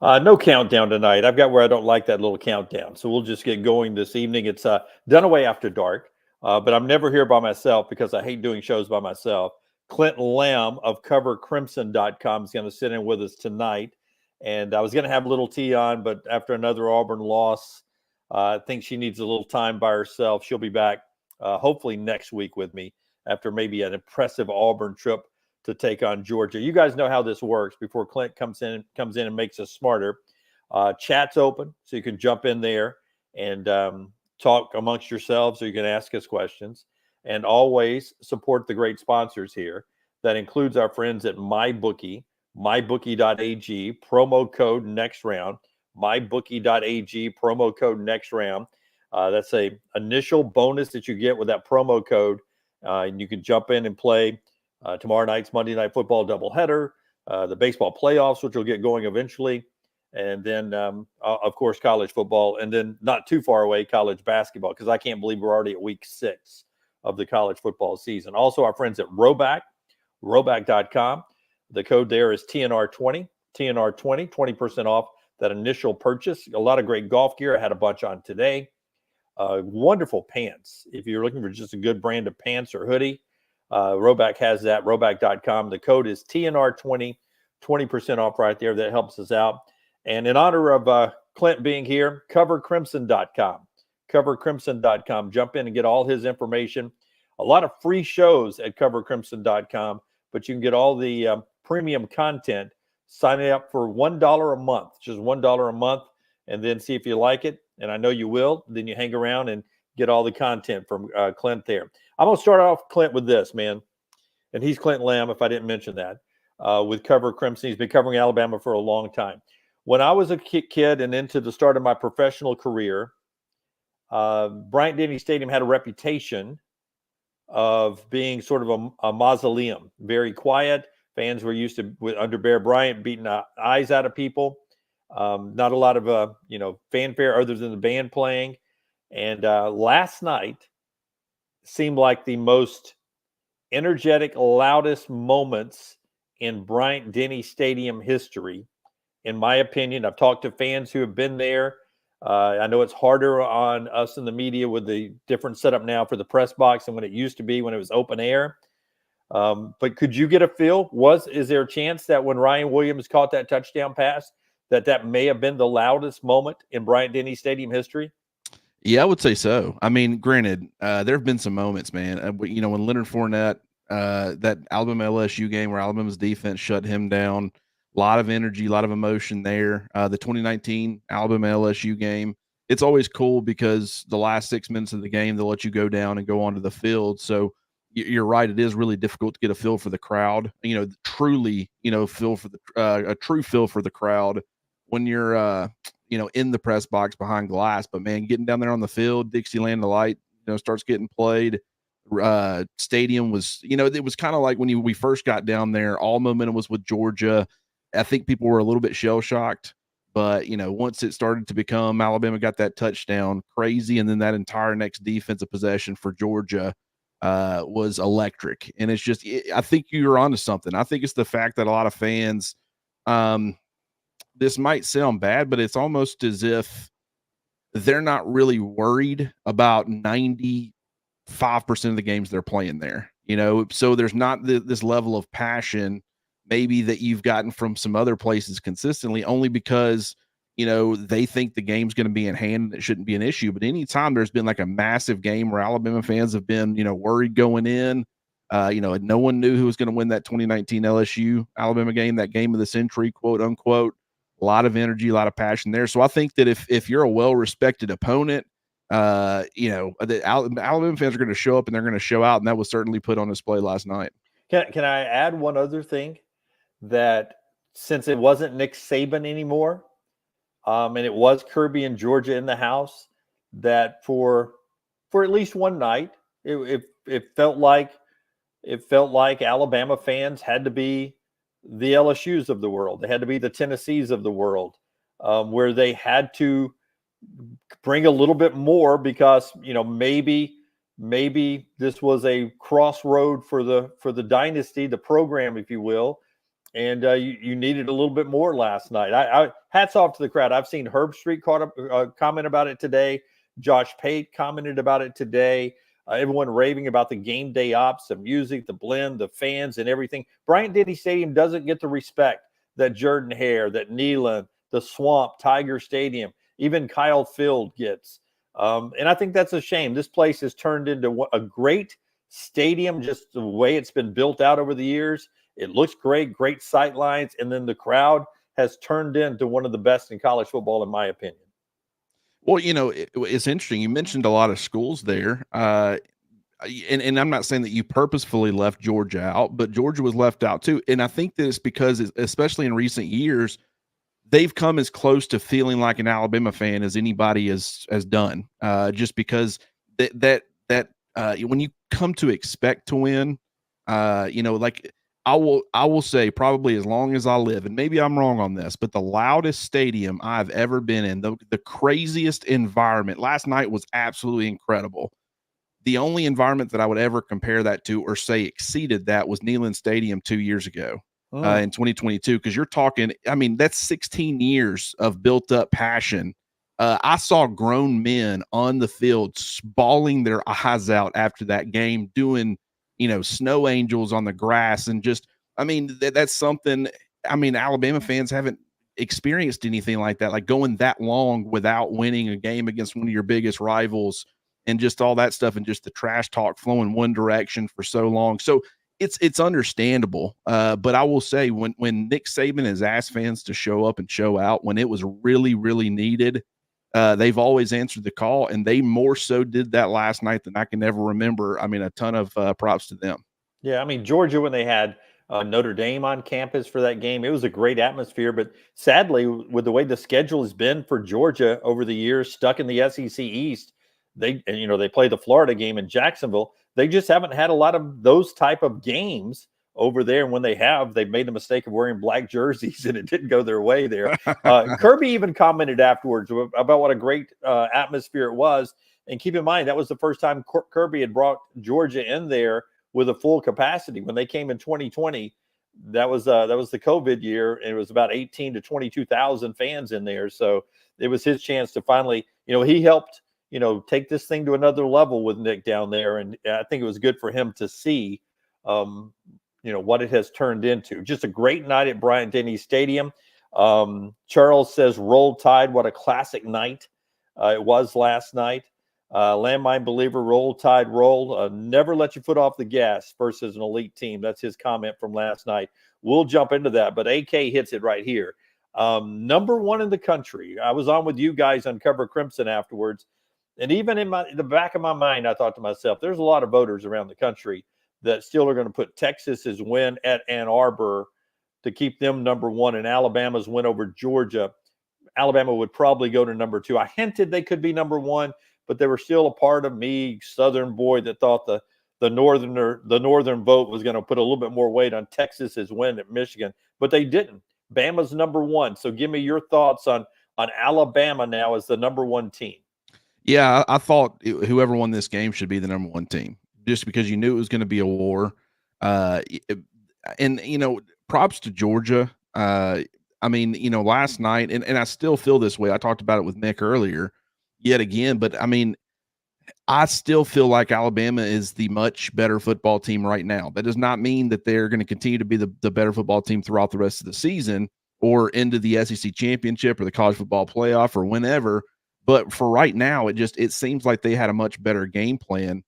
No countdown tonight. I've got where I don't like that little countdown. So we'll just get going this evening. It's Dunaway After Dark. But I'm never here by myself because I hate doing shows by myself. Clint Lamb of CoverCrimson.com is going to sit in with us tonight. And I was going to have little T on, but after another Auburn loss, I think she needs a little time by herself. She'll be back hopefully next week with me after maybe an impressive Auburn trip to take on Georgia. You guys know how this works. Before Clint comes in and makes us smarter, chat's open, so you can jump in there and talk amongst yourselves, or you can ask us questions. And always support the great sponsors here. That includes our friends at MyBookie, mybookie.ag, promo code next round, mybookie.ag, promo code next round. That's a initial bonus that you get with that promo code. And you can jump in and play tomorrow night's Monday Night Football doubleheader, the baseball playoffs, which will get going eventually, and then, of course, college football, and then not too far away, college basketball, because I can't believe we're already at week 6 of the college football season. Also, our friends at Roback.com. The code there is TNR20, 20% off that initial purchase. A lot of great golf gear. I had a bunch on today. Wonderful pants. If you're looking for just a good brand of pants or hoodie, Roback has that, Roback.com. The code is TNR20, 20% off right there. That helps us out. And in honor of Clint being here, CoverCrimson.com. CoverCrimson.com. Jump in and get all his information. A lot of free shows at CoverCrimson.com, but you can get all the premium content. Sign up for $1 a month, just $1 a month, and then see if you like it. And I know you will. Then you hang around and get all the content from Clint there. I'm going to start off, Clint, with this, man. And he's Clint Lamb, if I didn't mention that, with Cover Crimson. He's been covering Alabama for a long time. When I was a kid and into the start of my professional career, Bryant-Denny Stadium had a reputation of being sort of a mausoleum, very quiet. Fans were used to, under Bear Bryant, beating the eyes out of people. Not a lot of, fanfare other than the band playing. And last night seemed like the most energetic, loudest moments in Bryant-Denny Stadium history, in my opinion. I've talked to fans who have been there. I know it's harder on us in the media with the different setup now for the press box than when it used to be when it was open air. But could you get a feel? Is there a chance that when Ryan Williams caught that touchdown pass, that may have been the loudest moment in Bryant-Denny Stadium history? Yeah, I would say so. I mean, granted, there have been some moments, man. When Leonard Fournette, that Alabama LSU game where Alabama's defense shut him down, a lot of energy, a lot of emotion there. The 2019 Alabama LSU game, it's always cool because the last 6 minutes of the game, they'll let you go down and go onto the field. So you're right. It is really difficult to get a feel for the crowd, truly, feel for a true feel for the crowd when you're, in the press box behind glass. But man, getting down there on the field, Dixieland Delight, starts getting played. Stadium was, it was kind of like when we first got down there, all momentum was with Georgia. I think people were a little bit shell shocked, but once it started to become Alabama got that touchdown, crazy, and then that entire next defensive possession for Georgia was electric. And it's just, I think you're onto something. I think it's the fact that a lot of fans, this might sound bad, but it's almost as if they're not really worried about 95% of the games they're playing there, so there's not this level of passion maybe that you've gotten from some other places consistently, only because, they think the game's going to be in hand and it shouldn't be an issue. But anytime there's been like a massive game where Alabama fans have been, worried going in, no one knew who was going to win that 2019 LSU Alabama game, that game of the century, quote unquote. A lot of energy, a lot of passion there. So I think that if you're a well-respected opponent, the Alabama fans are going to show up and they're going to show out, and that was certainly put on display last night. Can I add one other thing? That since it wasn't Nick Saban anymore, and it was Kirby and Georgia in the house, that for at least one night, it felt like Alabama fans had to be the LSUs of the world. They had to be the Tennessees of the world, where they had to bring a little bit more because, maybe this was a crossroad for the dynasty, the program, if you will. and you needed a little bit more last night. I hats off to the crowd. I've seen Herb Street comment about it today. Josh Pate commented about it today. Everyone raving about the game day ops, the music, the blend, the fans, and everything. Bryant-Denny Stadium doesn't get the respect that Jordan Hare, that Neyland, the Swamp, Tiger Stadium, even Kyle Field gets. And I think that's a shame. This place has turned into a great stadium, just the way it's been built out over the years. It looks great, great sight lines, and then the crowd has turned into one of the best in college football, in my opinion. Well, it's interesting. You mentioned a lot of schools there. And I'm not saying that you purposefully left Georgia out, but Georgia was left out too. And I think that it's because, especially in recent years, they've come as close to feeling like an Alabama fan as anybody has done. Just because that when you come to expect to win, like I will say probably as long as I live, and maybe I'm wrong on this, but the loudest stadium I've ever been in, the craziest environment. Last night was absolutely incredible. The only environment that I would ever compare that to or say exceeded that was Neyland Stadium 2 years ago in 2022. Because you're talking, I mean, that's 16 years of built up passion. I saw grown men on the field bawling their eyes out after that game, doing, snow angels on the grass. And just, I mean, that's something, I mean, Alabama fans haven't experienced anything like that, like going that long without winning a game against one of your biggest rivals. And just all that stuff, and just the trash talk flowing one direction for so long. So it's understandable. But I will say, when Nick Saban has asked fans to show up and show out when it was really, really needed, they've always answered the call, and they more so did that last night than I can ever remember. I mean, a ton of props to them. Yeah, I mean, Georgia, when they had Notre Dame on campus for that game, it was a great atmosphere. But sadly, with the way the schedule has been for Georgia over the years, stuck in the SEC East, they play the Florida game in Jacksonville. They just haven't had a lot of those type of games over there. And when they have, they've made the mistake of wearing black jerseys, and it didn't go their way there. Kirby even commented afterwards about what a great atmosphere it was. And keep in mind, that was the first time Kirby had brought Georgia in there with a full capacity. When they came in 2020, that was the COVID year, and it was about 18 to 22,000 fans in there. So it was his chance to finally, he helped take this thing to another level with Nick down there. And I think it was good for him to see, what it has turned into. Just a great night at Bryant-Denny Stadium. Charles says, Roll Tide, what a classic night it was last night. Landmine Believer, Roll Tide, roll. Never let your foot off the gas versus an elite team. That's his comment from last night. We'll jump into that, but AK hits it right here. Number one in the country. I was on with you guys on Cover Crimson afterwards. And even in the back of my mind, I thought to myself, there's a lot of voters around the country that still are going to put Texas's win at Ann Arbor to keep them number one, and Alabama's win over Georgia. Alabama would probably go to number two. I hinted they could be number one, but there were still a part of me, Southern boy, that thought the northern vote was going to put a little bit more weight on Texas's win at Michigan, but they didn't. Bama's number one. So give me your thoughts on Alabama now as the number one team. Yeah, I thought whoever won this game should be the number one team, just because you knew it was going to be a war. And props to Georgia. I mean, last night, and I still feel this way. I talked about it with Nick earlier, yet again. But I mean, I still feel like Alabama is the much better football team right now. That does not mean that they're going to continue to be the better football team throughout the rest of the season or into the SEC championship or the college football playoff or whenever. But for right now, it seems like they had a much better game plan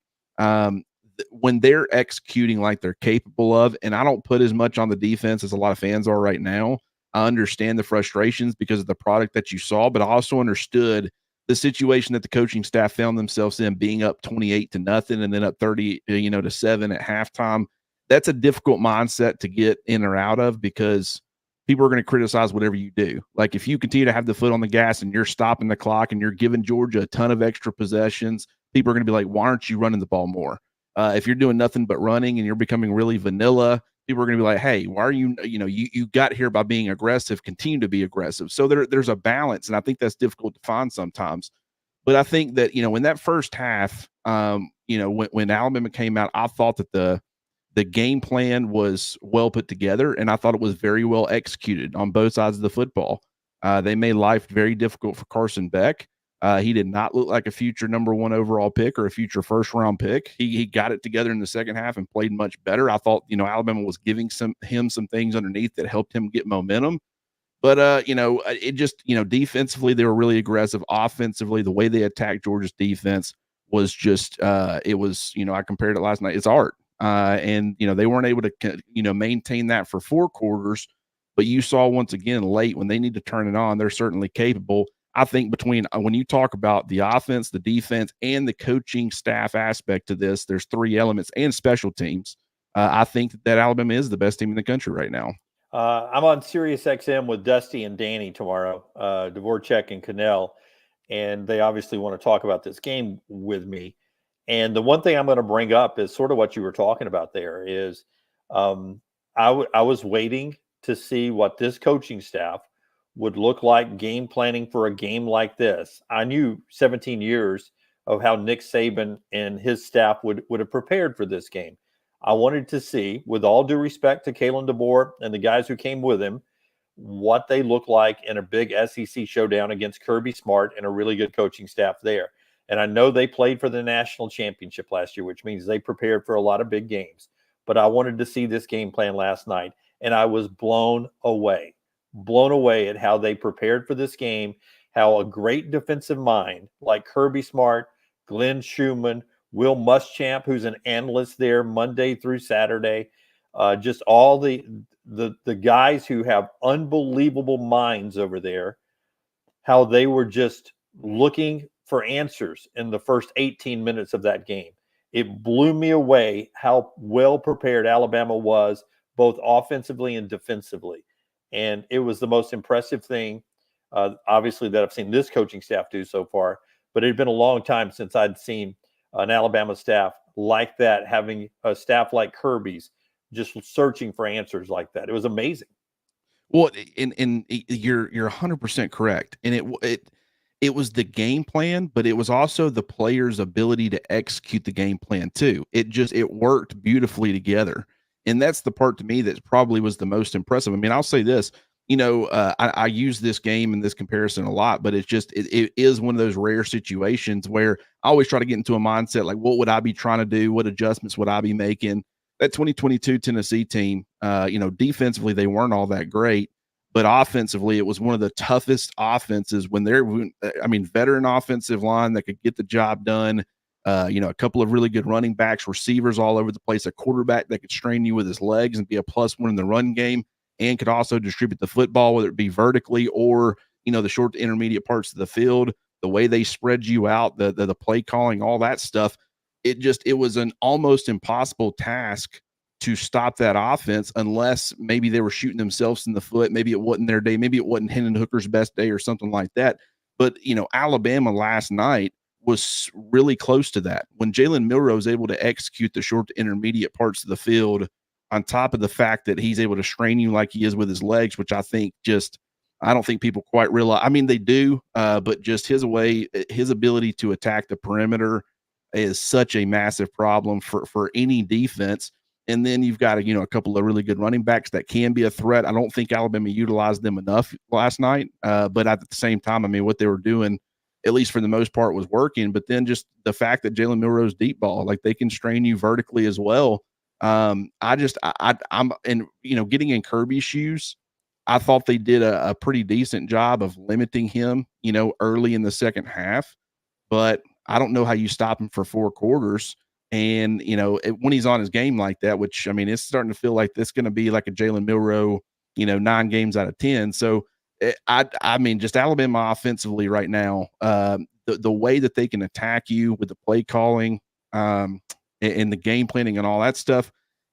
when they're executing like they're capable of. And I don't put as much on the defense as a lot of fans are right now. I understand the frustrations because of the product that you saw, but I also understood the situation that the coaching staff found themselves in, being up 28-0 and then up 30, to 7 at halftime. That's a difficult mindset to get in or out of, because people are going to criticize whatever you do. Like, if you continue to have the foot on the gas and you're stopping the clock and you're giving Georgia a ton of extra possessions, people are going to be like, why aren't you running the ball more? If you're doing nothing but running and you're becoming really vanilla, people are going to be like, hey, why are you, you got here by being aggressive, continue to be aggressive. So there's a balance, and I think that's difficult to find sometimes. But I think that, in that first half, when Alabama came out, I thought that The game plan was well put together, and I thought it was very well executed on both sides of the football. They made life very difficult for Carson Beck. He did not look like a future number 1 overall pick or a future first round pick. He got it together in the second half and played much better. I thought, Alabama was giving him some things underneath that helped him get momentum. But it just, defensively they were really aggressive. Offensively, the way they attacked Georgia's defense was just it was, I compared it last night. It's art. And they weren't able to maintain that for 4 quarters, but you saw once again late when they need to turn it on, they're certainly capable. I think between when you talk about the offense, the defense, and the coaching staff aspect to this, there's 3 elements, and special teams. I think that Alabama is the best team in the country right now. I'm on Sirius XM with Dusty and Danny tomorrow, Dvorak and Cannell, and they obviously want to talk about this game with me. And the one thing I'm going to bring up is sort of what you were talking about there is I was waiting to see what this coaching staff would look like game planning for a game like this. I knew 17 years of how Nick Saban and his staff would have prepared for this game. I wanted to see, with all due respect to Kalen DeBoer and the guys who came with him, what they look like in a big SEC showdown against Kirby Smart and a really good coaching staff there. And I know they played for the national championship last year, which means they prepared for a lot of big games. But I wanted to see this game plan last night, and I was blown away at how they prepared for this game, how a great defensive mind like Kirby Smart, Glenn Schumann, Will Muschamp, who's an analyst there Monday through Saturday, just all the guys who have unbelievable minds over there, how they were just looking for answers in the first 18 minutes of that game. It blew me away how well prepared Alabama was, both offensively and defensively. And it was the most impressive thing, obviously, that I've seen this coaching staff do so far. But it had been a long time since I'd seen an Alabama staff like that, having a staff like Kirby's just searching for answers like that. It was amazing. Well, and you're 100% correct. And it was the game plan, but it was also the players' ability to execute the game plan too. It worked beautifully together. And that's the part to me that probably was the most impressive. I mean, I'll say this, I use this game and this comparison a lot, but it is one of those rare situations where I always try to get into a mindset like, what would I be trying to do? What adjustments would I be making? That 2022 Tennessee team, defensively, they weren't all that great, but offensively, it was one of the toughest offenses veteran offensive line that could get the job done. A couple of really good running backs, receivers all over the place, a quarterback that could strain you with his legs and be a +1 in the run game, and could also distribute the football, whether it be vertically or, the short to intermediate parts of the field, the way they spread you out, the play calling, all that stuff. It was an almost impossible task to stop that offense unless maybe they were shooting themselves in the foot. Maybe it wasn't their day. Maybe it wasn't Hendon Hooker's best day or something like that. But, Alabama last night was really close to that. When Jalen Milroe was able to execute the short to intermediate parts of the field, on top of the fact that he's able to strain you like he is with his legs, which I don't think people quite realize. I mean, they do, but just his ability to attack the perimeter is such a massive problem for any defense. And then you've got a couple of really good running backs that can be a threat. I don't think Alabama utilized them enough last night, but at the same time, I mean, what they were doing, at least for the most part, was working. But then just the fact that Jalen Milroe's deep ball, like they can strain you vertically as well. I'm getting in Kirby's shoes. I thought they did a pretty decent job of limiting him, early in the second half, but I don't know how you stop him for 4 quarters. And, when he's on his game like that, which, I mean, it's starting to feel like this is going to be like a Jalen Milroe, 9 games out of 10. So just Alabama offensively right now, the way that they can attack you with the play calling, and the game planning and all that stuff,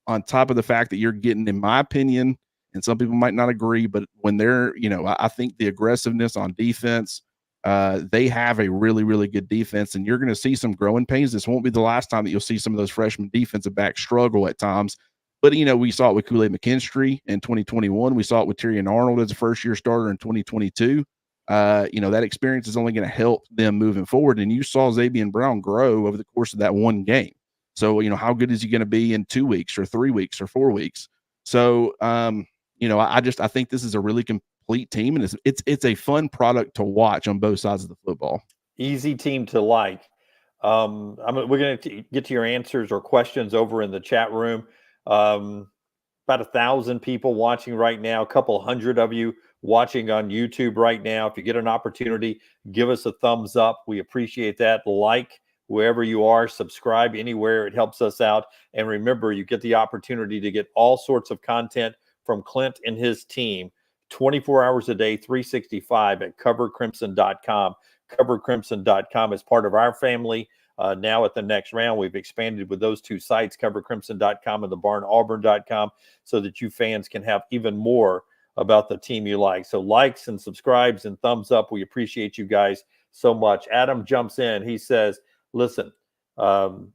on top of the fact that you're getting, in my opinion, and some people might not agree, but when they're, I think the aggressiveness on defense, they have a really, really good defense, and you're going to see some growing pains. This won't be the last time that you'll see some of those freshman defensive backs struggle at times. But, we saw it with Kool-Aid McKinstry in 2021. We saw it with Terrion Arnold as a first-year starter in 2022. That experience is only going to help them moving forward. And you saw Xavier Brown grow over the course of that one game. So, how good is he going to be in 2 weeks or 3 weeks or 4 weeks? So, I think this is a really complete team, and it's a fun product to watch on both sides of the football. Easy team to like. We're going to get to your answers or questions over in the chat room. About 1,000 people watching right now, a couple hundred of you watching on YouTube right now. If you get an opportunity, give us a thumbs up. We appreciate that. Like wherever you are, subscribe anywhere. It helps us out. And remember, you get the opportunity to get all sorts of content from Clint and his team 24 hours a day, 365 at covercrimson.com. Covercrimson.com is part of our family. Now at the next round, we've expanded with those two sites, covercrimson.com and thebarnauburn.com, so that you fans can have even more about the team you like. So likes and subscribes and thumbs up. We appreciate you guys so much. Adam jumps in. He says, listen, the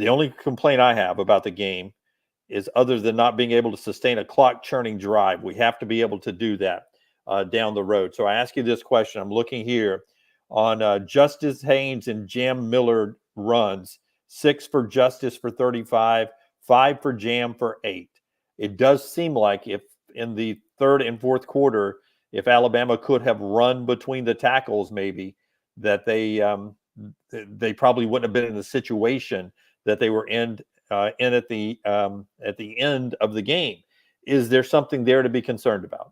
only complaint I have about the game is other than not being able to sustain a clock churning drive. We have to be able to do that down the road. So I ask you this question. I'm looking here on Justice Haynes and Jam Miller runs. 6 for Justice for 35, 5 for Jam for 8. It does seem like if in the third and fourth quarter, if Alabama could have run between the tackles, maybe that they probably wouldn't have been in the situation that they were in at the end of the game. Is there something there to be concerned about?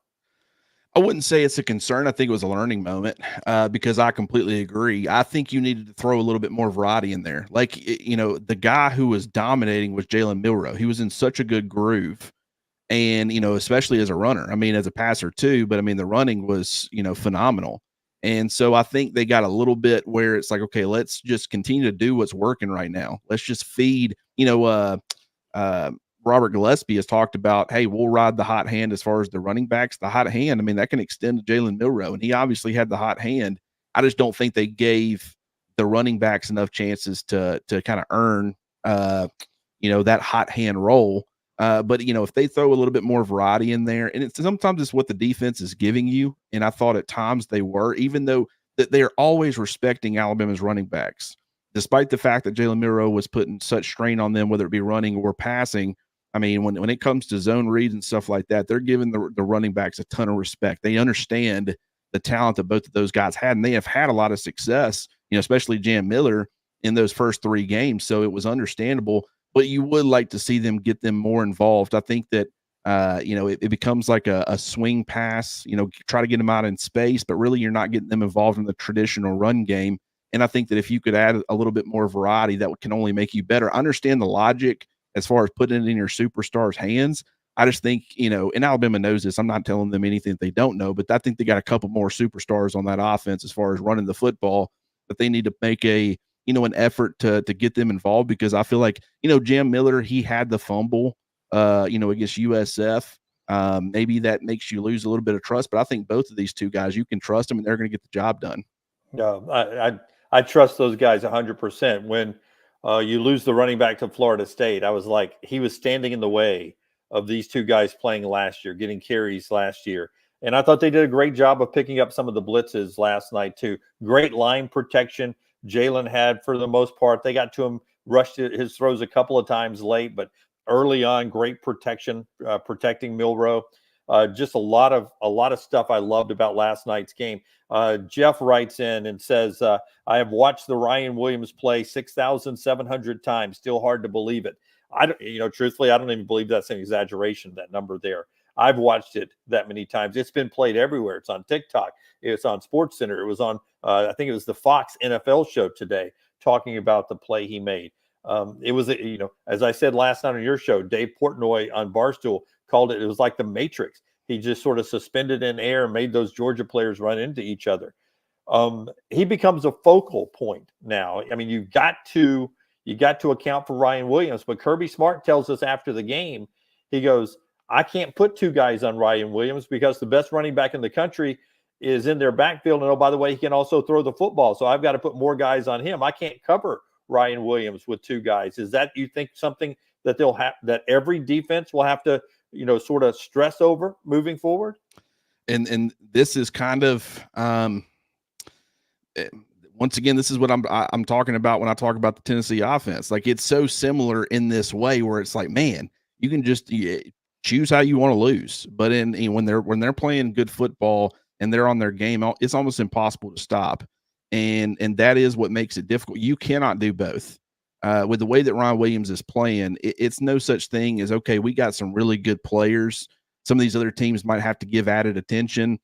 I wouldn't say it's a concern. I think it was a learning moment because I completely agree. I think you needed to throw a little bit more variety in there. Like, the guy who was dominating was Jalen Milroe. He was in such a good groove. And, especially as a runner, I mean, as a passer too, but I mean, the running was, phenomenal. And so I think they got a little bit where it's like, okay, let's just continue to do what's working right now. Let's just feed, Robert Gillespie has talked about, hey, we'll ride the hot hand as far as the running backs. The hot hand, I mean, that can extend to Jalen Milroe, and he obviously had the hot hand. I just don't think they gave the running backs enough chances to kind of earn, that hot hand role. But if they throw a little bit more variety in there, and sometimes it's what the defense is giving you, and I thought at times they were, even though that they are always respecting Alabama's running backs, despite the fact that Jalen Milroe was putting such strain on them, whether it be running or passing. I mean, when it comes to zone reads and stuff like that, they're giving the running backs a ton of respect. They understand the talent that both of those guys had, and they have had a lot of success, especially Jam Miller in those first 3 games. So it was understandable, but you would like to see them get them more involved. I think that, it becomes like a swing pass, try to get them out in space, but really you're not getting them involved in the traditional run game. And I think that if you could add a little bit more variety, that can only make you better. I understand the logic as far as putting it in your superstars' hands. I just think, and Alabama knows this. I'm not telling them anything that they don't know, but I think they got a couple more superstars on that offense as far as running the football, that they need to make an effort to get them involved, because I feel like, Jam Miller, he had the fumble, against USF. Maybe that makes you lose a little bit of trust, but I think both of these two guys, you can trust them and they're going to get the job done. No, I trust those guys 100%. When you lose the running back to Florida State, I was like, he was standing in the way of these two guys playing last year, getting carries last year. And I thought they did a great job of picking up some of the blitzes last night too. Great line protection Jalen had for the most part. They got to him, rushed his throws a couple of times late, but early on, great protection, protecting Milroe. Just a lot of stuff I loved about last night's game. Jeff writes in and says, I have watched the Ryan Williams play 6,700 times. Still hard to believe it. Truthfully, I don't even believe that's an exaggeration, that number there. I've watched it that many times. It's been played everywhere. It's on TikTok. It's on SportsCenter. It was on, I think it was the Fox NFL show today, talking about the play he made. It was, as I said last night on your show, Dave Portnoy on Barstool called it was like the Matrix. He just sort of suspended in air and made those Georgia players run into each other. He becomes a focal point now. I mean, you got to account for Ryan Williams, but Kirby Smart tells us after the game, he goes, I can't put 2 guys on Ryan Williams because the best running back in the country is in their backfield. And, oh, by the way, he can also throw the football. So I've got to put more guys on him. I can't cover Ryan Williams with 2 guys. Is that, you think, something that they'll have, that every defense will have to, sort of stress over moving forward? And this is kind of, once again, this is what I'm talking about when I talk about the Tennessee offense. Like, it's so similar in this way where it's like, man, you can just choose how you want to lose. But when they're playing good football and they're on their game, it's almost impossible to stop. And that is what makes it difficult. You cannot do both. With the way that Ron Williams is playing, it's no such thing as, okay, we got some really good players. Some of these other teams might have to give added attention.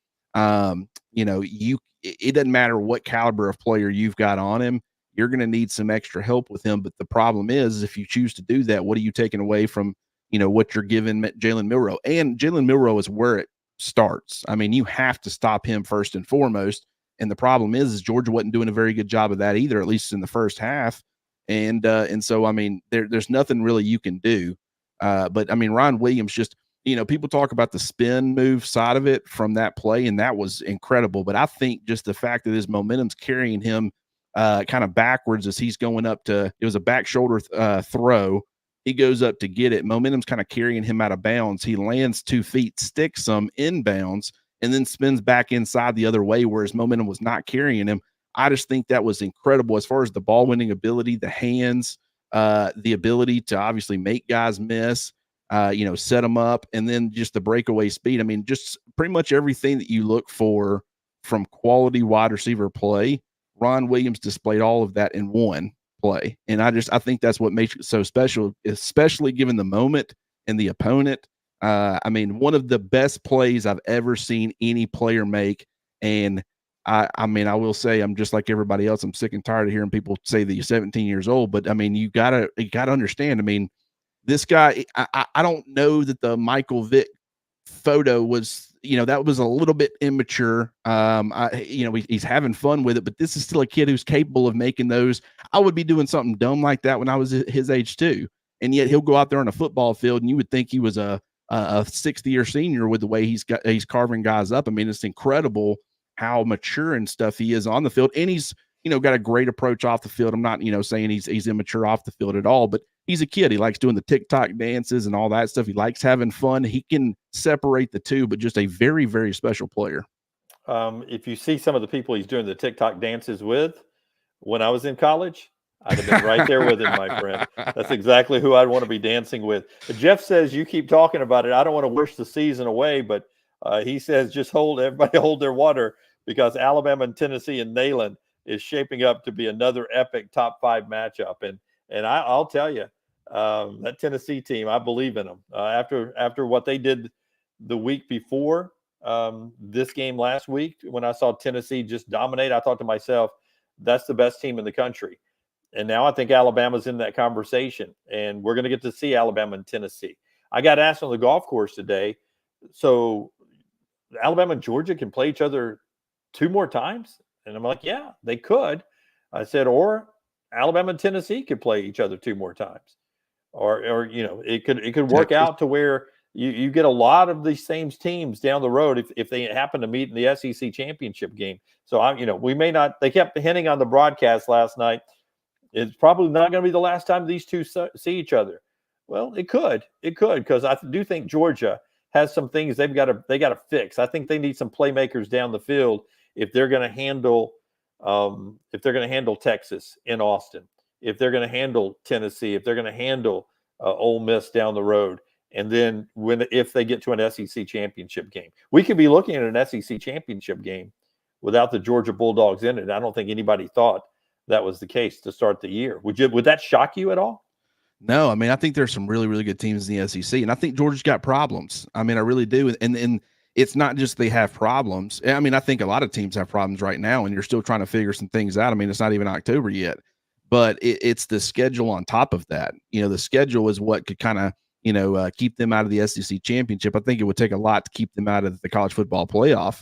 It doesn't matter what caliber of player you've got on him. You're going to need some extra help with him. But the problem is, if you choose to do that, what are you taking away from, what you're giving Jalen Milroe? And Jalen Milroe is where it starts. I mean, you have to stop him first and foremost. And the problem is Georgia wasn't doing a very good job of that either, at least in the first half. And so, I mean, there's nothing really you can do. But I mean, Ron Williams just, people talk about the spin move side of it from that play, and that was incredible. But I think just the fact that his momentum's carrying him kind of backwards as he's going up to, it was a back shoulder throw. He goes up to get it. Momentum's kind of carrying him out of bounds. He lands 2 feet, sticks some inbounds, and then spins back inside the other way where his momentum was not carrying him. I just think that was incredible as far as the ball winning ability, the hands, the ability to obviously make guys miss, set them up, and then just the breakaway speed. I mean, just pretty much everything that you look for from quality wide receiver play, Ron Williams displayed all of that in one play. And I think that's what makes it so special, especially given the moment and the opponent. I mean, one of the best plays I've ever seen any player make. And I mean, I will say, I'm just like everybody else. I'm sick and tired of hearing people say that you're 17 years old, but I mean, you gotta understand. I mean, this guy, I don't know that the Vick photo was, that was a little bit immature. He's having fun with it, but this is still a kid who's capable of making those. I would be doing something dumb like that when I was his age too. And yet he'll go out there on a football field and you would think he was a 60-year senior with the way he's carving guys up. I mean, it's incredible how mature and stuff he is on the field. And he's, got a great approach off the field. I'm not, saying he's immature off the field at all, but he's a kid. He likes doing the TikTok dances and all that stuff. He likes having fun. He can separate the two, but just a very, very special player. If you see some of the people he's doing the TikTok dances with, when I was in college, I'd have been right there with him, my friend. That's exactly who I'd want to be dancing with. But Jeff says, you keep talking about it. I don't want to wish the season away, but he says just everybody hold their water, because Alabama and Tennessee and Neyland is shaping up to be another epic top 5 matchup. And I'll tell you, that Tennessee team, I believe in them. After what they did the week before this game last week, when I saw Tennessee just dominate, I thought to myself, that's the best team in the country. And now I think Alabama's in that conversation, and we're going to get to see Alabama and Tennessee. I got asked on the golf course today, so Alabama and Georgia can play each other 2 more times? And I'm like, yeah, they could. I said, or Alabama and Tennessee could play each other 2 more times. Or it could work out to where you get a lot of these same teams down the road if they happen to meet in the SEC championship game. So we may not. They kept hinting on the broadcast last night, it's probably not going to be the last time these two see each other. Well, it could, because I do think Georgia has some things they got to fix. I think they need some playmakers down the field if they're going to handle Texas in Austin, if they're going to handle Tennessee, if they're going to handle Ole Miss down the road. And then if they get to an SEC championship game, we could be looking at an SEC championship game without the Georgia Bulldogs in it. I don't think anybody thought that was the case to start the year. Would that shock you at all? No, I mean, I think there's some really, really good teams in the SEC, and I think Georgia's got problems. I mean, I really do. And it's not just they have problems. I mean, I think a lot of teams have problems right now, and you're still trying to figure some things out. I mean, it's not even October yet, but it's the schedule on top of that. The schedule is what could kind of, keep them out of the SEC championship. I think it would take a lot to keep them out of the college football playoff.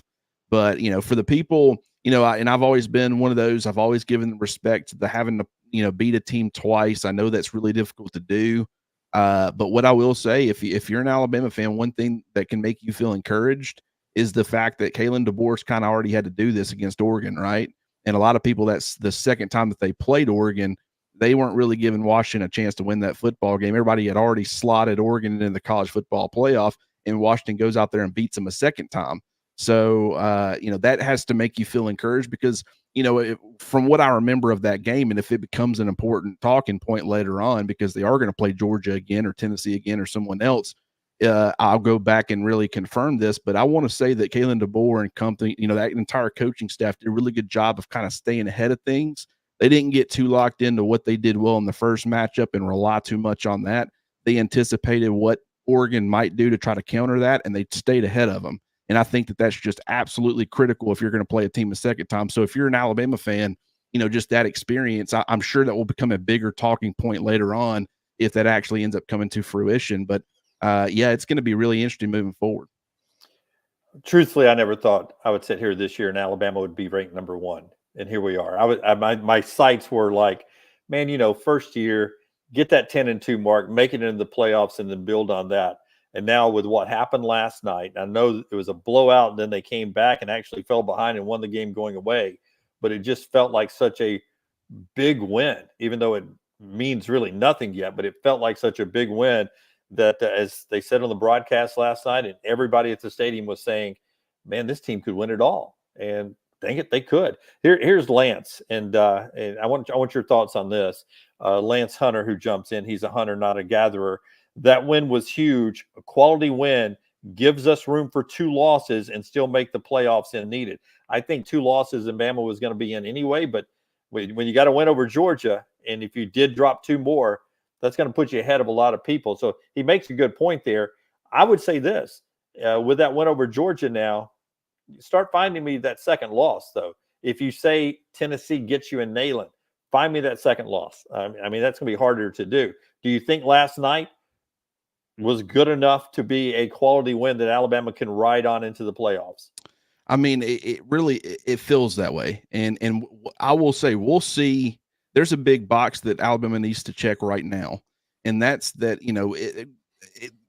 But, for the people, and I've always been one of those, I've always given respect to the having to, beat a team twice. I know that's really difficult to do. But what I will say, if you're an Alabama fan, one thing that can make you feel encouraged is the fact that Kalen DeBoer's kind of already had to do this against Oregon, right? And a lot of people, that's the second time that they played Oregon. They weren't really giving Washington a chance to win that football game. Everybody had already slotted Oregon into the college football playoff, and Washington goes out there and beats them a second time. So, that has to make you feel encouraged because, from what I remember of that game, and if it becomes an important talking point later on, because they are going to play Georgia again or Tennessee again or someone else, I'll go back and really confirm this. But I want to say that Kalen DeBoer and company, that entire coaching staff did a really good job of kind of staying ahead of things. They didn't get too locked into what they did well in the first matchup and rely too much on that. They anticipated what Oregon might do to try to counter that, and they stayed ahead of them. And I think that that's just absolutely critical if you're going to play a team a second time. So if you're an Alabama fan, just that experience, I'm sure that will become a bigger talking point later on if that actually ends up coming to fruition. But it's going to be really interesting moving forward. Truthfully, I never thought I would sit here this year and Alabama would be ranked number 1. And here we are. My sights were like, man, first year, get that 10-2 mark, make it into the playoffs, and then build on that. And now with what happened last night, I know it was a blowout, and then they came back and actually fell behind and won the game going away. But it just felt like such a big win, even though it means really nothing yet. But it felt like such a big win that, as they said on the broadcast last night, and everybody at the stadium was saying, man, this team could win it all. And dang it, they could. Here's Lance, and I want your thoughts on this. Lance Hunter, who jumps in, he's a hunter, not a gatherer. That win was huge. A quality win gives us room for 2 losses and still make the playoffs if needed. I think 2 losses and Bama was going to be in anyway, but when you got to win over Georgia, and if you did drop 2 more, that's going to put you ahead of a lot of people. So he makes a good point there. I would say this, with that win over Georgia now, start finding me that second loss, though. If you say Tennessee gets you in Neyland, find me that second loss. I mean, that's going to be harder to do. Do you think last night was good enough to be a quality win that Alabama can ride on into the playoffs? I mean, it really feels that way. And I will say, we'll see. There's a big box that Alabama needs to check right now. And that's that,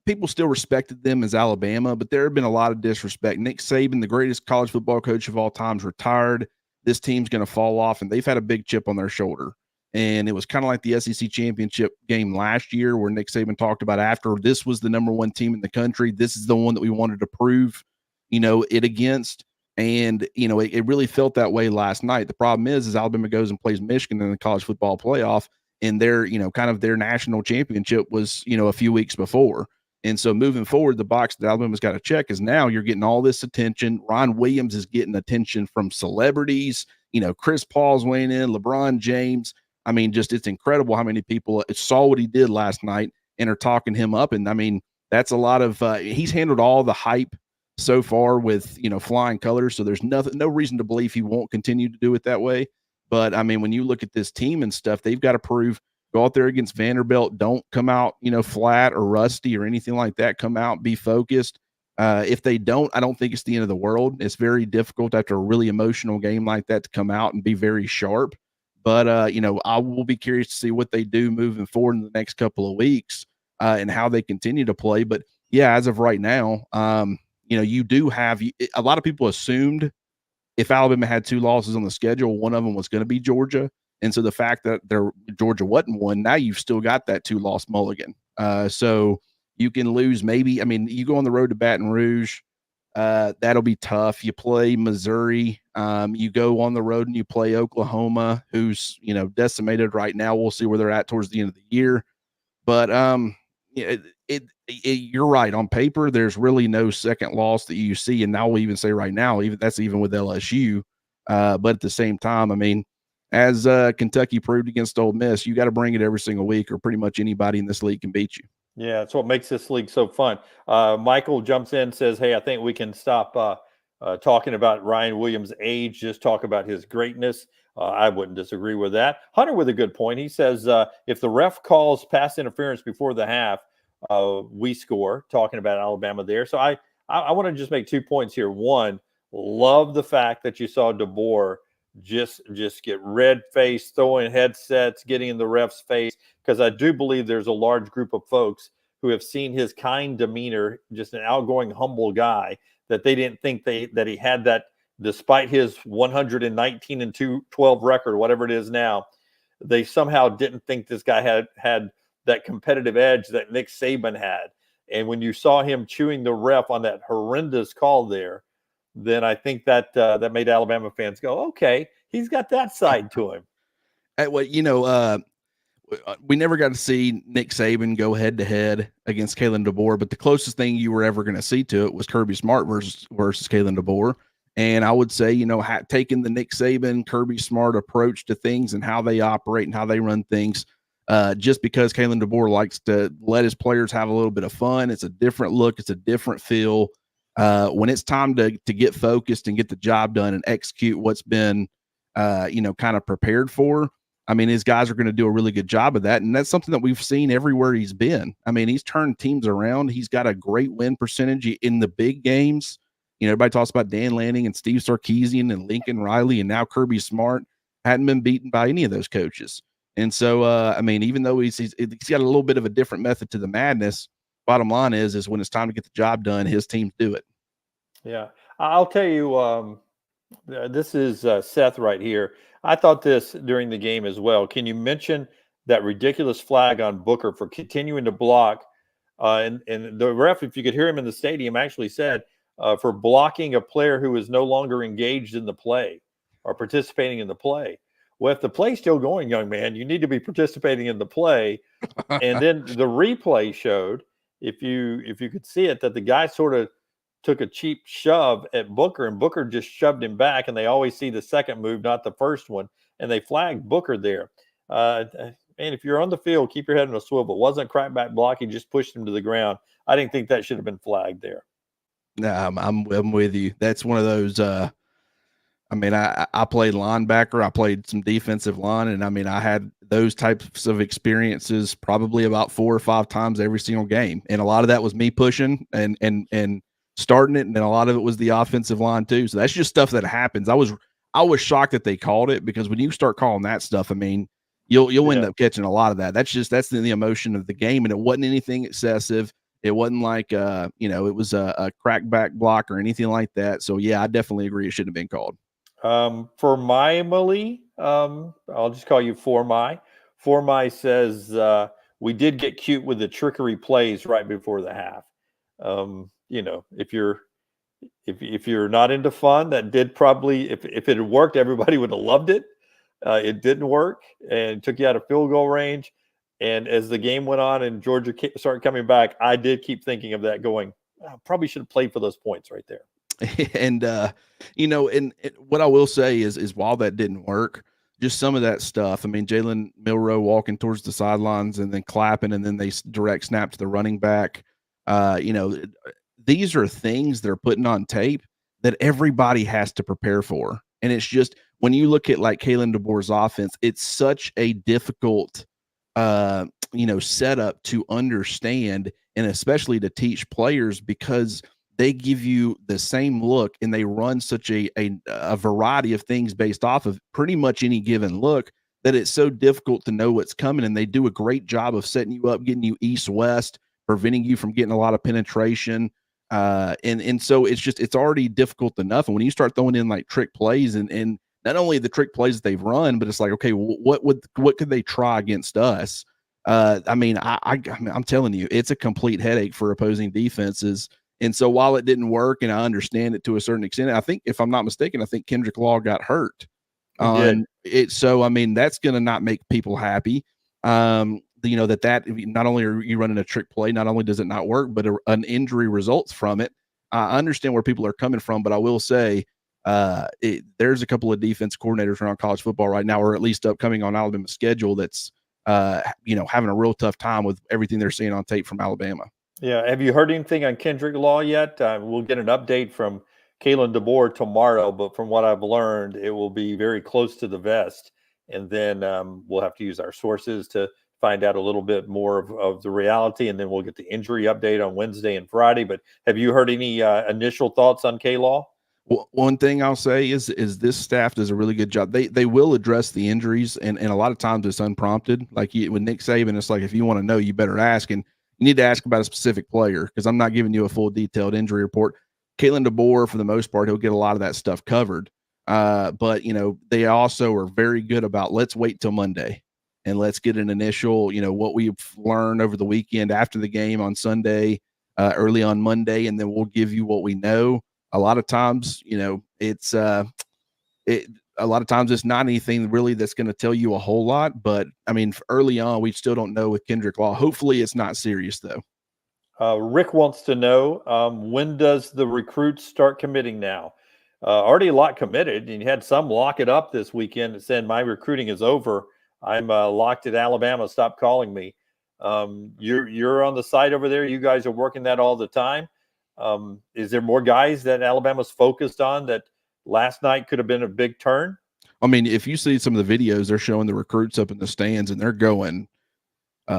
people still respected them as Alabama, but there have been a lot of disrespect. Nick Saban, the greatest college football coach of all time, is retired. This team's going to fall off, and they've had a big chip on their shoulder. And it was kind of like the SEC championship game last year where Nick Saban talked about, after this was the number 1 team in the country, this is the one that we wanted to prove, it against. And, it really felt that way last night. The problem is Alabama goes and plays Michigan in the college football playoff, and their, kind of their national championship was, a few weeks before. And so moving forward, the box that Alabama's got to check is now you're getting all this attention. Ron Williams is getting attention from celebrities. Chris Paul's weighing in, LeBron James. I mean, just it's incredible how many people saw what he did last night and are talking him up. And I mean, that's a lot of he's handled all the hype so far with, flying colors. So there's no reason to believe he won't continue to do it that way. But I mean, when you look at this team and stuff, they've got to prove, go out there against Vanderbilt, don't come out, flat or rusty or anything like that. Come out, be focused. If they don't, I don't think it's the end of the world. It's very difficult after a really emotional game like that to come out and be very sharp. But, I will be curious to see what they do moving forward in the next couple of weeks and how they continue to play. But, yeah, as of right now, you do have – a lot of people assumed if Alabama had 2 losses on the schedule, one of them was going to be Georgia. And so the fact that Georgia wasn't one, now you've still got that 2-loss mulligan. So you can lose maybe – I mean, you go on the road to Baton Rouge. That'll be tough. You play Missouri. You go on the road and you play Oklahoma, who's, decimated right now. We'll see where they're at towards the end of the year. But you're right. On paper, there's really no second loss that you see. And I will even say right now, even with LSU. But at the same time, I mean, as Kentucky proved against Ole Miss, you got to bring it every single week, or pretty much anybody in this league can beat you. Yeah, that's what makes this league so fun. Michael jumps in and says, hey, I think we can stop talking about Ryan Williams' age, just talk about his greatness. I wouldn't disagree with that. Hunter with a good point. He says, if the ref calls pass interference before the half, we score, talking about Alabama there. So I want to just make 2 points here. One, love the fact that you saw DeBoer just get red-faced, throwing headsets, getting in the ref's face, because I do believe there's a large group of folks who have seen his kind demeanor, just an outgoing, humble guy, that they didn't think that he had that, despite his 119-12 record, whatever it is now. They somehow didn't think this guy had that competitive edge that Nick Saban had. And when you saw him chewing the ref on that horrendous call there, then I think that that made Alabama fans go, okay, he's got that side to him. Well, we never got to see Nick Saban go head to head against Kalen DeBoer, but the closest thing you were ever going to see to it was Kirby Smart versus Kalen DeBoer. And I would say, taking the Nick Saban, Kirby Smart approach to things and how they operate and how they run things, just because Kalen DeBoer likes to let his players have a little bit of fun. It's a different look. It's a different feel. When it's time to get focused and get the job done and execute what's been, kind of prepared for, I mean, his guys are going to do a really good job of that. And that's something that we've seen everywhere he's been. I mean, he's turned teams around. He's got a great win percentage in the big games. Everybody talks about Dan Lanning and Steve Sarkisian and Lincoln Riley, and now Kirby Smart hadn't been beaten by any of those coaches. And so, I mean, even though he's got a little bit of a different method to the madness, bottom line is when it's time to get the job done, his teams do it. Yeah. I'll tell you, this is Seth right here. I thought this during the game as well. Can you mention that ridiculous flag on Booker for continuing to block? And the ref, if you could hear him in the stadium, actually said for blocking a player who is no longer engaged in the play or participating in the play. Well, if the play's still going, young man, you need to be participating in the play. And then the replay showed, if you could see it, that the guy sort of took a cheap shove at Booker, and Booker just shoved him back, and they always see the second move, not the first one, and they flagged Booker there. Man, if you're on the field, keep your head on a swivel. It wasn't a crackback block. He just pushed him to the ground. I didn't think that should have been flagged there. No, I'm with you. That's one of those, I mean, I played linebacker. I played some defensive line, and I mean, I had those types of experiences probably about 4 or 5 times every single game. And a lot of that was me pushing and starting it, and then a lot of it was the offensive line too. So that's just stuff that happens. I was shocked that they called it, because when you start calling that stuff, I mean, you'll end up catching a lot of that. That's the emotion of the game, and it wasn't anything excessive. It wasn't like it was a crackback block or anything like that. So yeah, I definitely agree it shouldn't have been called. For my Emily, I'll just call you For My says we did get cute with the trickery plays right before the half. If you're not into fun, that did probably, if it had worked, everybody would have loved it. It didn't work and took you out of field goal range. And as the game went on and Georgia started coming back, I did keep thinking of that, going, probably should have played for those points right there. And and what I will say is while that didn't work, just some of that stuff. I mean, Jalen Milroe walking towards the sidelines and then clapping, and then they direct snap to the running back. These are things they're putting on tape that everybody has to prepare for. And it's just, when you look at like Kalen DeBoer's offense, it's such a difficult, setup to understand, and especially to teach players, because they give you the same look and they run such a variety of things based off of pretty much any given look, that it's so difficult to know what's coming. And they do a great job of setting you up, getting you east-west, preventing you from getting a lot of penetration. And so it's already difficult enough. And when you start throwing in like trick plays and not only the trick plays that they've run, but it's like, okay, what could they try against us? I mean, I'm telling you, it's a complete headache for opposing defenses. And so while it didn't work, and I understand it to a certain extent, I think, if I'm not mistaken, I think Kendrick Law got hurt on it. So, I mean, that's going to not make people happy. That not only are you running a trick play, not only does it not work, but an injury results from it. I understand where people are coming from, but I will say there's a couple of defense coordinators around college football right now, or at least upcoming on Alabama's schedule, that's having a real tough time with everything they're seeing on tape from Alabama. Yeah. Have you heard anything on Kendrick Law yet? We'll get an update from Kalen DeBoer tomorrow, but from what I've learned, it will be very close to the vest. And then we'll have to use our sources to find out a little bit more of the reality, and then we'll get the injury update on Wednesday and Friday. But have you heard any initial thoughts on K-Law? Well, one thing I'll say is this staff does a really good job. They will address the injuries, and a lot of times it's unprompted. Like with Nick Saban, it's like, if you want to know, you better ask, and you need to ask about a specific player, because I'm not giving you a full detailed injury report. Kalen DeBoer, for the most part, he'll get a lot of that stuff covered. But they also are very good about, let's wait till Monday and let's get an initial, what we've learned over the weekend after the game on Sunday, early on Monday, and then we'll give you what we know. A lot of times, it's a lot of times it's not anything really that's going to tell you a whole lot. But I mean, early on, we still don't know with Kendrick Law. Hopefully, it's not serious though. Rick wants to know, when does the recruits start committing now? Already a lot committed, and you had some lock it up this weekend and said, my recruiting is over. I'm locked at Alabama. Stop calling me. You're on the site over there. You guys are working that all the time. Is there more guys that Alabama's focused on that last night could have been a big turn? I mean, if you see some of the videos, they're showing the recruits up in the stands, and they're going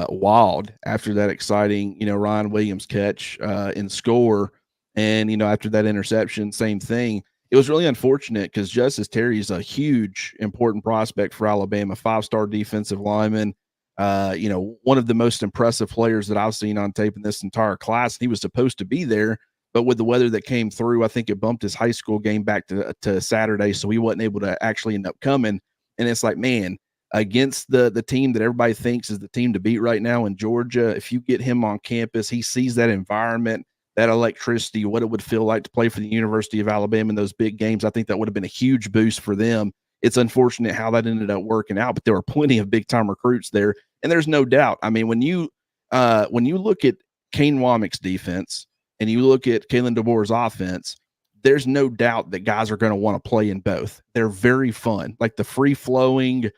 wild after that exciting, Ryan Williams catch and score. And, after that interception, same thing. It was really unfortunate because Justice Terry is a huge, important prospect for Alabama, 5-star defensive lineman. One of the most impressive players that I've seen on tape in this entire class. He was supposed to be there, but with the weather that came through, I think it bumped his high school game back to Saturday, so he wasn't able to actually end up coming. And it's like, man, against the team that everybody thinks is the team to beat right now in Georgia, if you get him on campus, he sees that environment, that electricity, what it would feel like to play for the University of Alabama in those big games. I think that would have been a huge boost for them. It's unfortunate how that ended up working out, but there were plenty of big-time recruits there, and there's no doubt. I mean, when you look at Kane Womack's defense and you look at Kalen DeBoer's offense, there's no doubt that guys are going to want to play in both. They're very fun, like the free-flowing,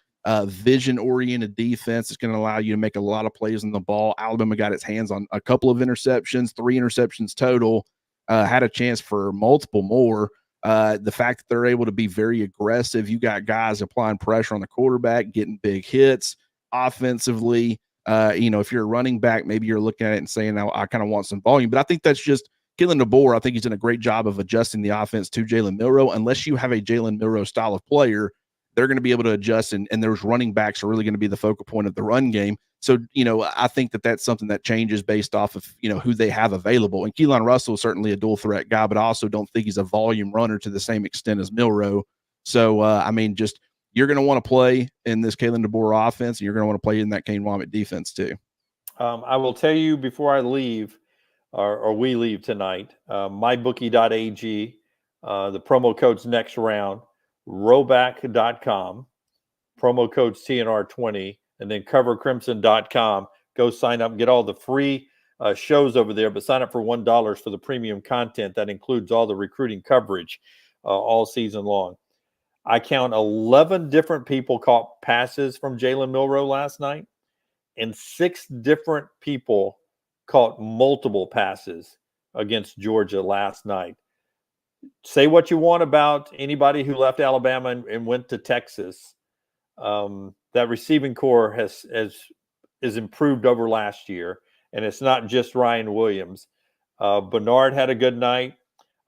vision-oriented defense is going to allow you to make a lot of plays on the ball. Alabama got its hands on a couple of interceptions, 3 interceptions total, had a chance for multiple more. The fact that they're able to be very aggressive, you got guys applying pressure on the quarterback, getting big hits offensively. If you're a running back, maybe you're looking at it and saying, I kind of want some volume. But I think that's just Kalen DeBoer. I think he's done a great job of adjusting the offense to Jalen Milroe. Unless you have a Jalen Milroe style of player, they're going to be able to adjust, and those running backs are really going to be the focal point of the run game. So, I think that that's something that changes based off of, who they have available. And Keelan Russell is certainly a dual threat guy, but I also don't think he's a volume runner to the same extent as Milroe. So, you're going to want to play in this Kalen DeBoer offense, and you're going to want to play in that Kane Womack defense too. I will tell you before I leave, or we leave tonight, mybookie.ag, the promo code's next round, rowback.com, promo codes TNR20, and then covercrimson.com. Go sign up and get all the free shows over there, but sign up for $1 for the premium content. That includes all the recruiting coverage all season long. I count 11 different people caught passes from Jalen Milroe last night, and 6 different people caught multiple passes against Georgia last night. Say what you want about anybody who left Alabama and went to Texas. That receiving core has improved over last year, and it's not just Ryan Williams. Bernard had a good night.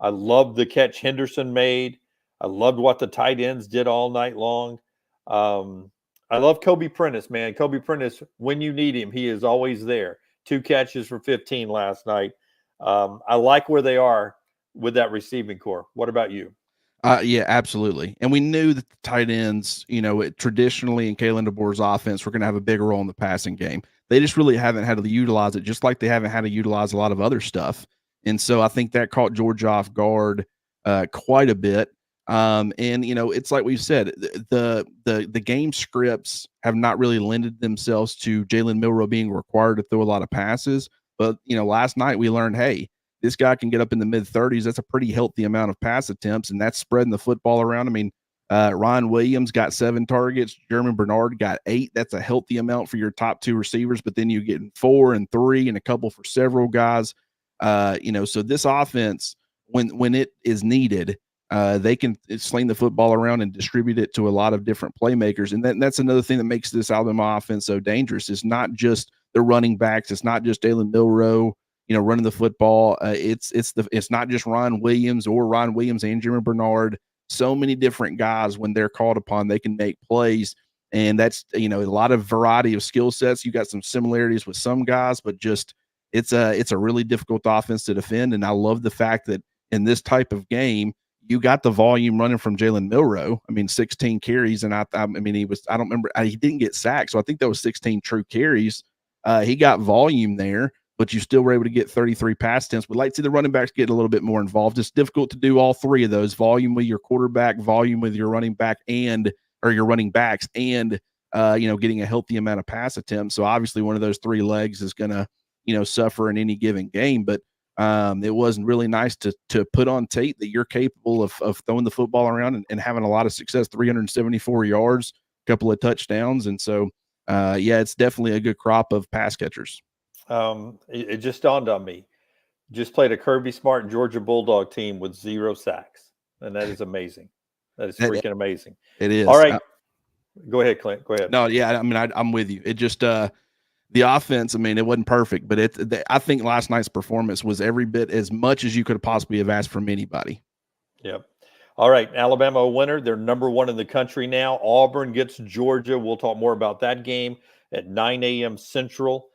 I loved the catch Henderson made. I loved what the tight ends did all night long. I love Kobe Prentice, man. Kobe Prentice, when you need him, he is always there. 2 catches for 15 last night. I like where they are with that receiving core. What about you? Yeah, absolutely. And we knew that the tight ends, traditionally in Kalen DeBoer's offense, were going to have a bigger role in the passing game. They just really haven't had to utilize it, just like they haven't had to utilize a lot of other stuff. And so I think that caught Georgia off guard quite a bit. It's like we've said, the game scripts have not really lended themselves to Jalen Milroe being required to throw a lot of passes. But, last night we learned, hey, this guy can get up in the mid-30s. That's a pretty healthy amount of pass attempts, and that's spreading the football around. I mean, Ryan Williams got 7 targets. Jeremy Bernard got 8. That's a healthy amount for your top 2 receivers, but then you get 4 and 3 and a couple for several guys. So this offense, when it is needed, they can sling the football around and distribute it to a lot of different playmakers. And that's another thing that makes this Alabama offense so dangerous. It's not just the running backs. It's not just Jalen Milroe, running the football. It's not just Ryan Williams and Jeremy Bernard. So many different guys, when they're called upon, they can make plays. And that's, a lot of variety of skill sets. You got some similarities with some guys, but just it's a really difficult offense to defend. And I love the fact that in this type of game, you got the volume running from Jalen Milroe. I mean, 16 carries, and he didn't get sacked, so I think that was 16 true carries. He got volume there, but you still were able to get 33 pass attempts. We'd like to see the running backs get a little bit more involved. It's difficult to do all three of those: volume with your quarterback, volume with your running back, or your running backs, and getting a healthy amount of pass attempts. So obviously one of those three legs is going to, suffer in any given game. But it wasn't really nice to put on tape that you're capable of throwing the football around and having a lot of success, 374 yards, a couple of touchdowns. And so, it's definitely a good crop of pass catchers. It just dawned on me. Just played a Kirby Smart Georgia Bulldog team with 0 sacks. And that is amazing. That is freaking amazing. It is. All right. Go ahead, Clint. Go ahead. No, yeah. I mean, I'm with you. It just, the offense, I mean, it wasn't perfect, but I think last night's performance was every bit as much as you could possibly have asked from anybody. Yep. All right. Alabama a winner. They're number 1 in the country now. Auburn gets Georgia. We'll talk more about that game at 9 a.m. Central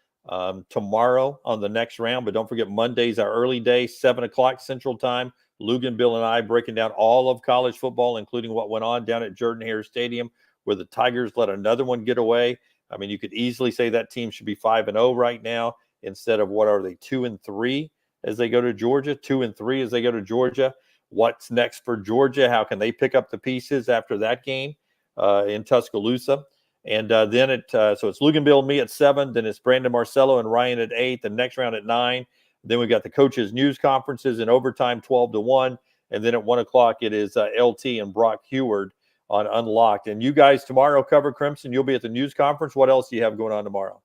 tomorrow on the next round. But don't forget, Monday's our early day, 7 o'clock Central Time. Lugan, Bill, and I breaking down all of college football, including what went on down at Jordan-Hare Stadium, where the Tigers let another one get away. I mean, you could easily say that team should be 5-0 right now instead of, what are they, 2-3 as they go to Georgia, 2-3 as they go to Georgia. What's next for Georgia? How can they pick up the pieces after that game in Tuscaloosa? And then so it's Luganville and me at 7. Then it's Brandon Marcello and Ryan at 8. The next round at 9. Then we've got the coaches' news conferences in overtime, 12-1. And then at 1 o'clock, it is LT and Brock Heward on Unlocked. And you guys tomorrow cover Crimson. You'll be at the news conference. What else do you have going on tomorrow?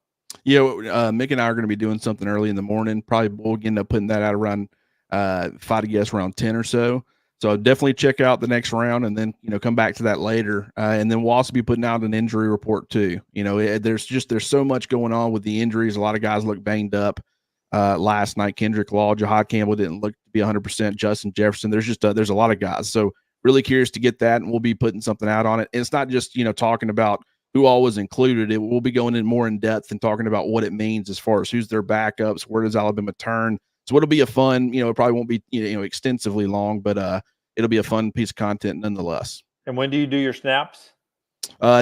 Yeah, Mick and I are going to be doing something early in the morning. Probably we'll end up putting that out around, if I had to guess, around 10 or so. So definitely check out the next round and then, come back to that later. And then we'll also be putting out an injury report too. There's so much going on with the injuries. A lot of guys look banged up last night. Kendrick Law, Jahad Campbell didn't look to be 100%. Justin Jefferson. There's a lot of guys. So really curious to get that, and we'll be putting something out on it. And it's not just, talking about who all was included. It will be going in more in depth and talking about what it means as far as who's their backups, where does Alabama turn. So it'll be a fun, it probably won't be, extensively long, but it'll be a fun piece of content nonetheless. And when do you do your snaps?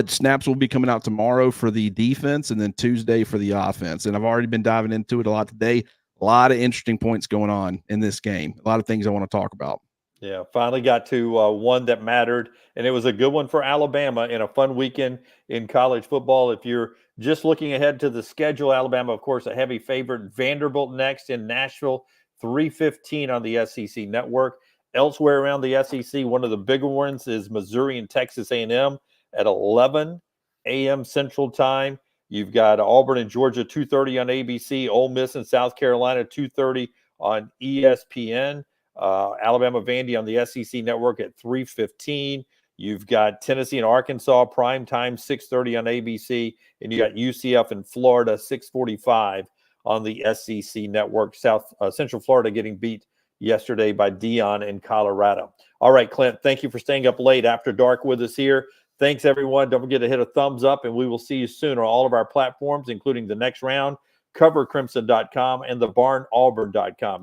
Snaps will be coming out tomorrow for the defense and then Tuesday for the offense. And I've already been diving into it a lot today. A lot of interesting points going on in this game. A lot of things I want to talk about. Yeah, finally got to one that mattered, and it was a good one for Alabama in a fun weekend in college football. If you're just looking ahead to the schedule, Alabama, of course, a heavy favorite. Vanderbilt next in Nashville, 3:15 on the SEC network. Elsewhere around the SEC, one of the bigger ones is Missouri and Texas A&M at 11 a.m. Central Time. You've got Auburn and Georgia, 2:30 on ABC. Ole Miss and South Carolina, 2:30 on ESPN. Alabama Vandy on the SEC network at 3:15. You've got Tennessee and Arkansas prime time, 6:30 on ABC, and you got UCF in Florida, 6:45 on the SEC network. Central Florida getting beat yesterday by Dion in Colorado. All right, Clint, thank you for staying up late after dark with us here. Thanks, everyone. Don't forget to hit a thumbs up, and we will see you soon on all of our platforms, including the next round, covercrimson.com, and thebarnauburn.com.